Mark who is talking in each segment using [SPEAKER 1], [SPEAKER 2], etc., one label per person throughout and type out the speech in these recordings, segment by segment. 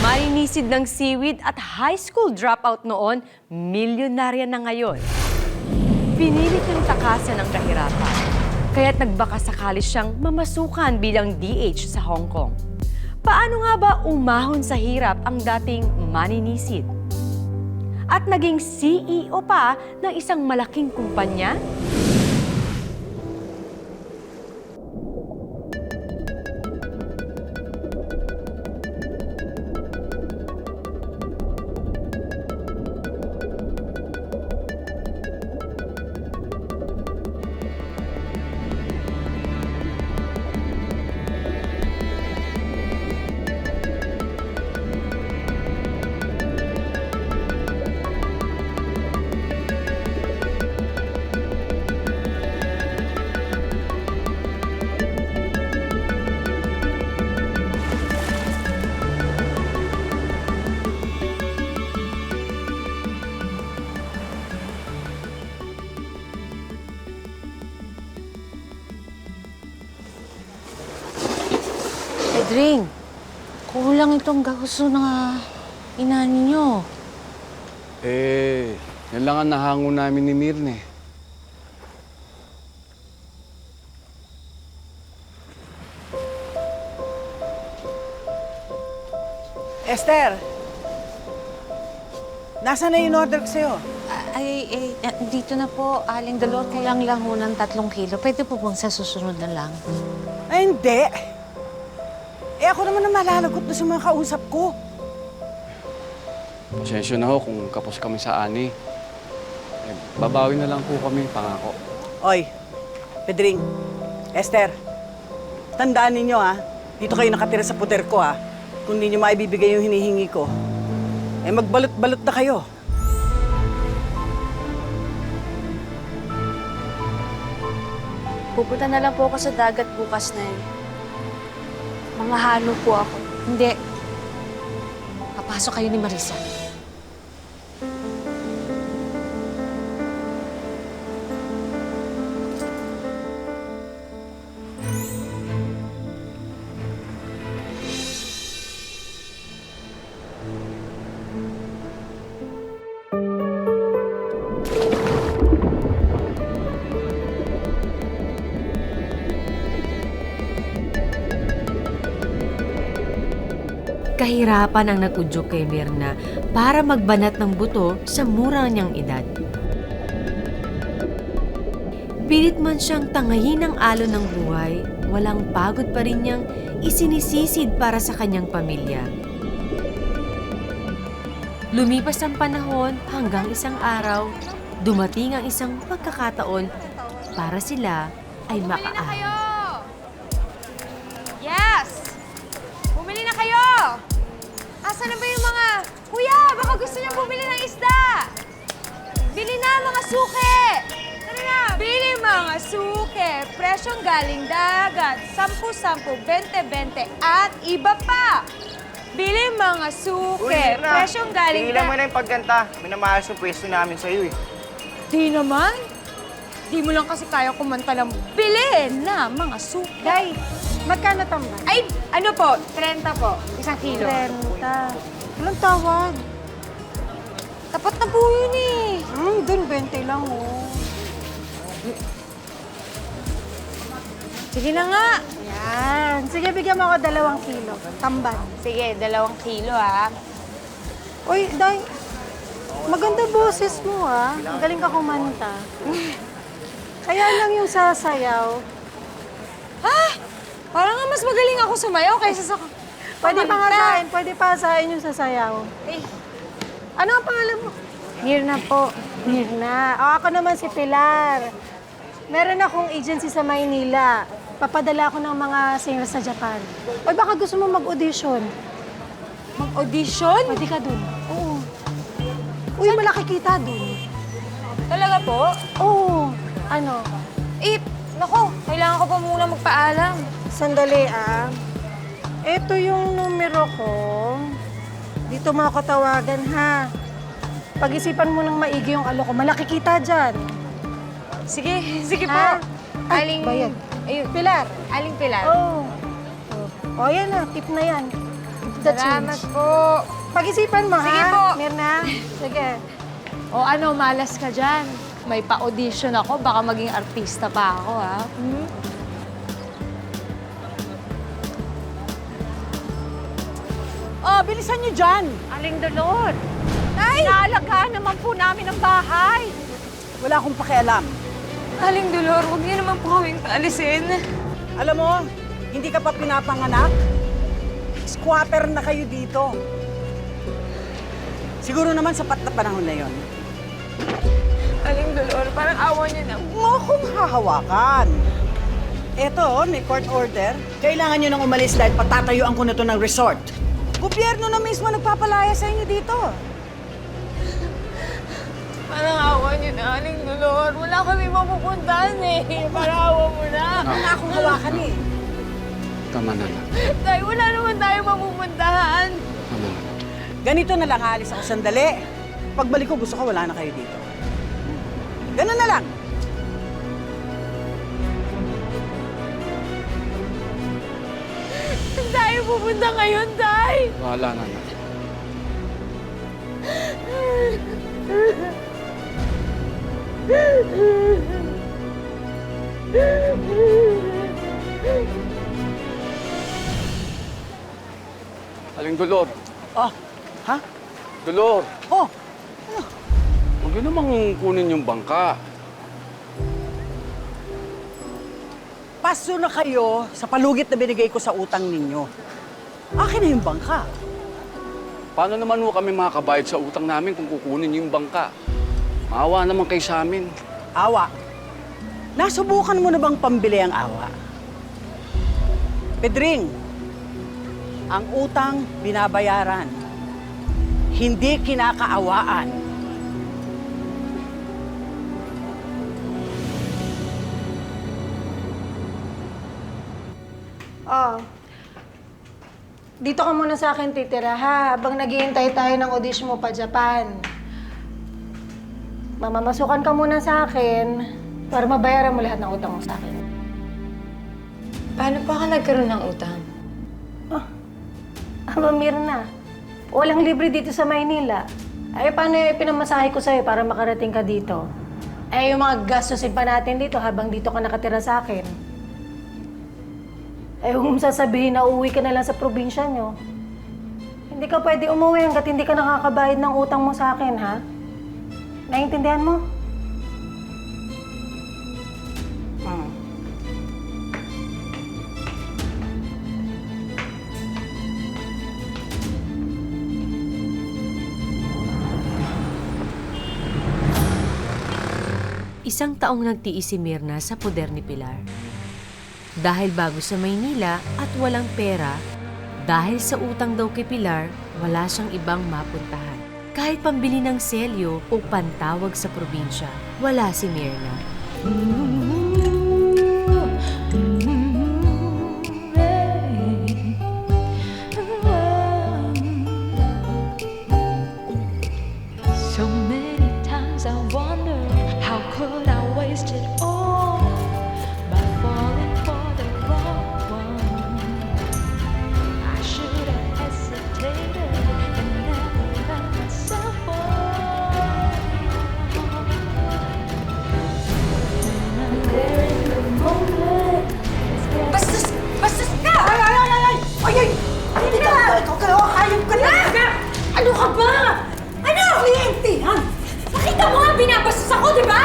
[SPEAKER 1] Maninisid ng seaweed at high school dropout noon, milyonarya na ngayon. Pinilit niyang takasan ang kahirapan, kaya't nagbakasakali siyang mamasukan bilang DH sa Hong Kong. Paano nga ba umahon sa hirap ang dating maninisid? At naging CEO pa ng isang malaking kumpanya?
[SPEAKER 2] Pedring, kulang itong gahuso na inani nyo.
[SPEAKER 3] Yan lang ang nahango namin ni Mirne.
[SPEAKER 4] Esther! Nasaan na yung order ko sa'yo?
[SPEAKER 2] Dito na po, Aling Dolor, kulang lang ho ng 3 kilo. Pwede po bang sa susunod na lang?
[SPEAKER 4] Ay, hindi. Ako naman na malalagot na sa mga kausap ko.
[SPEAKER 3] Pasensya na ho kung kapos kami sa ani. Babawi na lang po kami, pangako.
[SPEAKER 4] Oy, Pedring, Esther, tandaan ninyo dito kayo nakatira sa puder ko kung hindi nyo maibibigay yung hinihingi ko, magbalot-balot na kayo.
[SPEAKER 5] Pupunta na lang po ako sa dagat bukas na yun. Mangahalo po ako.
[SPEAKER 2] Hindi. Papasok kayo ni Marisa.
[SPEAKER 1] Kahirapan ang nag-udyok kay Mirna para magbanat ng buto sa mura niyang edad. Pilit man siyang tangayin ng alon ng buhay, walang pagod pa rin niyang isinisisid para sa kanyang pamilya. Lumipas ang panahon hanggang isang araw, dumating ang isang pagkakataon para sila ay makaahon.
[SPEAKER 6] Yes! Bumili na kayo! Asan na ba yung mga... Kuya, baka gusto niyo bumili ng isda! Bili na mga suke! Tara na! Bili mga suke! Presyong galing dagat. 10-10, 20-20 at iba pa! Bili mga suke! Presyong galing
[SPEAKER 7] Tingnan mo na yung pagkanta. Minamalas yung pwesto namin sa'yo eh.
[SPEAKER 6] Di naman! Di mo lang kasi kaya kumanta ng bili na mga suke.
[SPEAKER 5] Day, magkano tambay?
[SPEAKER 6] Ay, ano po? 30 po. 1 kilo.
[SPEAKER 5] 30. Walang tawad.
[SPEAKER 6] Tapat na po yun eh.
[SPEAKER 5] Doon 20 lang
[SPEAKER 6] Sige na nga.
[SPEAKER 5] Yan. Sige, bigyan mo ako 2 kilo. Tamban.
[SPEAKER 6] Sige, 2 kilo
[SPEAKER 5] Uy, Day, maganda boses mo Ang galing ka kumanta. Kaya lang yung sasayaw.
[SPEAKER 6] Parang nga mas magaling ako sumayaw kaysa sa...
[SPEAKER 5] Pwede pa nga sahin, pwede pa sahin yung sasayaw.
[SPEAKER 6] Eh,
[SPEAKER 5] Ano ang pangalan mo?
[SPEAKER 6] Mirna po.
[SPEAKER 5] Mirna. Ako naman si Pilar. Meron akong agency sa Maynila. Papadala ako ng mga singers sa Japan. Uy, baka gusto mo mag-audition.
[SPEAKER 6] Mag-audition?
[SPEAKER 5] Pwede ka dun. Oo. Uy, malaki kita dun.
[SPEAKER 6] Talaga po?
[SPEAKER 5] Oo. Ano?
[SPEAKER 6] Eh, naku, kailangan ko pa muna magpaalam.
[SPEAKER 5] Sandali, Ito yung numero ko. Dito mo ako tawagan, ha? Pag-isipan mo ng maigi yung alo ko. Malaki kita dyan.
[SPEAKER 6] Sige, sige po.
[SPEAKER 5] Ha? Ay,
[SPEAKER 6] Aling...
[SPEAKER 5] bayad.
[SPEAKER 6] Ayun.
[SPEAKER 5] Pilar.
[SPEAKER 6] Aling Pilar.
[SPEAKER 5] Oo. Oh, yan na. Tip na yan.
[SPEAKER 2] the
[SPEAKER 6] Salamat
[SPEAKER 2] change.
[SPEAKER 6] po.
[SPEAKER 5] Pag-isipan mo,
[SPEAKER 6] Sige
[SPEAKER 5] ha?
[SPEAKER 6] po.
[SPEAKER 5] Mirna, sige.
[SPEAKER 2] O ano, malas ka dyan. May pa-audition ako, baka maging artista pa ako, ha?
[SPEAKER 4] Oh, bilisan niyo dyan.
[SPEAKER 1] Aling Dolor, inaalagaan naman po namin ang bahay.
[SPEAKER 4] Wala akong pakialam.
[SPEAKER 6] Aling Dolor, huwag niyo naman po kaming paalisin.
[SPEAKER 4] Alam mo, hindi ka pa pinapanganak. Squatter na kayo dito. Siguro naman sapat na panahon na yon.
[SPEAKER 6] Aling Dolor, parang awa niyo na.
[SPEAKER 4] Huwag mo akong hahawakan. Eto, may court order. Kailangan nyo nang umalis dahil patatayuan ko na to ng resort. Gobyerno na mismo nagpapalaya sa inyo dito.
[SPEAKER 6] Parang awa niyo na, Aling Dolor. Wala kami mapupuntahan eh. Parang awa mo na.
[SPEAKER 4] Wala akong hawakan eh.
[SPEAKER 3] Tama na lang.
[SPEAKER 6] Dahil wala naman tayo mapupuntahan.
[SPEAKER 3] Tama na.
[SPEAKER 4] Ganito na lang, aalis ako sandali. Pagbalik ko, gusto ko wala na kayo dito. Ganun na lang.
[SPEAKER 6] Saan tayo pupunta ngayon, Tay?
[SPEAKER 3] Wala na na. Aling Dolor.
[SPEAKER 4] Oh, ha?
[SPEAKER 3] Dolor,
[SPEAKER 4] Oh,
[SPEAKER 3] huwag yun namang kunin yung bangka.
[SPEAKER 4] paso na kayo sa palugit na binigay ko sa utang ninyo. Akin na yung bangka.
[SPEAKER 3] Paano naman ho kami makakabayad sa utang namin kung kukunin yung bangka? Maawa naman kayo sa amin.
[SPEAKER 4] Awa. Nasubukan mo na bang pambili ang awa? Pedring, ang utang binabayaran. Hindi kinakaawaan.
[SPEAKER 5] Oh. Dito ka muna sa akin titira, ha? Habang naghihintay tayo ng audition mo pa Japan. Mamamasukan ka muna sa akin para mabayaran mo lahat ng utang mo sa akin.
[SPEAKER 6] Paano pa ka nagkaroon ng utang?
[SPEAKER 5] Mirna, walang libre dito sa Maynila. Ay, paano yung pinamasahe ko sa'yo para makarating ka dito? Ay, yung mga gastusin pa natin dito habang dito ka nakatira sa akin. Ay, huwag mong sasabihin na uuwi ka na lang sa probinsya nyo. Hindi ka pwede umuwi hanggat hindi ka nakakabayad ng utang mo sa akin, ha? Naiintindihan mo?
[SPEAKER 1] Isang taong nagtiis si Mirna sa poder ni Pilar. Dahil bago sa Maynila at walang pera, dahil sa utang daw kay Pilar, wala siyang ibang mapuntahan. Kahit pambili ng selyo o pantawag sa probinsya, wala si Mirna.
[SPEAKER 8] So many times I wonder how could I waste it all by falling for the wrong one. I should have hesitated and never let myself fall. When I'm there in the moment, it's getting
[SPEAKER 6] Bastos ka!
[SPEAKER 4] Ay! Hindi ka! Ikaw kayo! Hayop ka na!
[SPEAKER 6] Ano ka ba? Ano?
[SPEAKER 4] Kliyente yan!
[SPEAKER 6] Nakita mo nga binabastos ako, di ba?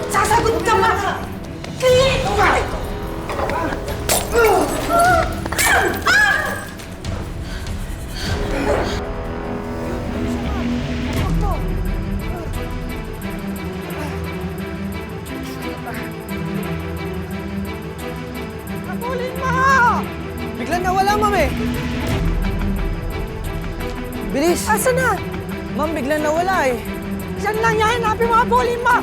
[SPEAKER 4] Sasagot ka ma! Kliyente ka! Habulin mo!
[SPEAKER 7] Biglang nawala, ma'am eh. Bilis!
[SPEAKER 5] Asa na?
[SPEAKER 7] Ma'am, biglang nawala eh.
[SPEAKER 5] Diyan lang yan! Hanapin mo, habulin mo!